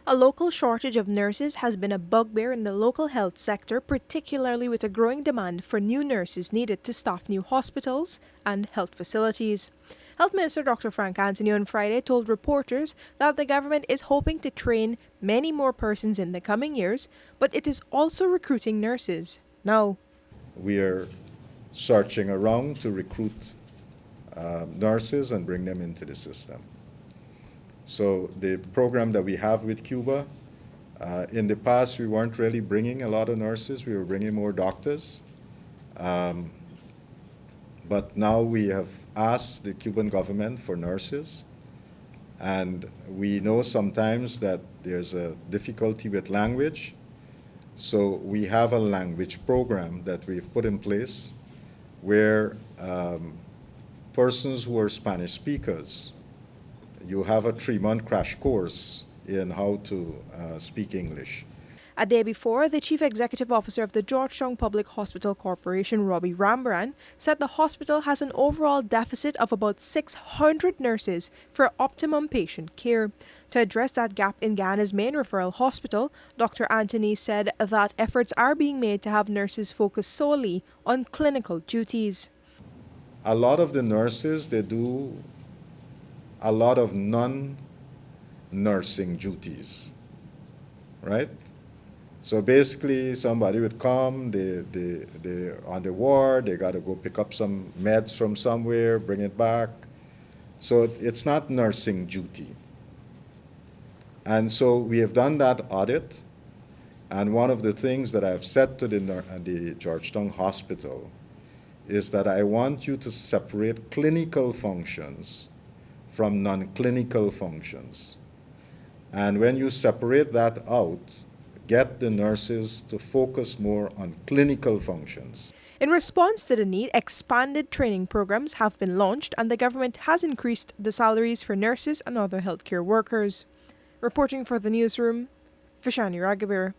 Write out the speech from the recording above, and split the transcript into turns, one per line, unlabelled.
A local shortage of nurses has been a bugbear in the local health sector, particularly with a growing demand for new nurses needed to staff new hospitals and health facilities. Health Minister Dr. Frank Anthony on Friday told reporters that the government is hoping to train many more persons in the coming years, but it is also recruiting nurses now.
We are searching around to recruit nurses and bring them into the system. So the program that we have with Cuba, in the past we weren't really bringing a lot of nurses, we were bringing more doctors. But now we have asked the Cuban government for nurses, and we know sometimes that there's a difficulty with language. So we have a language program that we've put in place where persons who are Spanish speakers, you have a 3-month crash course in how to speak English.
A day before, the Chief Executive Officer of the Georgetown Public Hospital Corporation, Robbie Rambran, said the hospital has an overall deficit of about 600 nurses for optimum patient care. To address that gap in Ghana's main referral hospital, Dr. Anthony said that efforts are being made to have nurses focus solely on clinical duties.
A lot of the nurses, they do a lot of non-nursing duties, right? So basically, somebody would come, they're on the ward, they got to go pick up some meds from somewhere, bring it back. So it's not nursing duty. And so we have done that audit, and one of the things that I've said to the Georgetown Hospital is that I want you to separate clinical functions from non-clinical functions. And when you separate that out, get the nurses to focus more on clinical functions.
In response to the need, expanded training programs have been launched, and the government has increased the salaries for nurses and other healthcare workers. Reporting for the newsroom, Vishani Raghavir.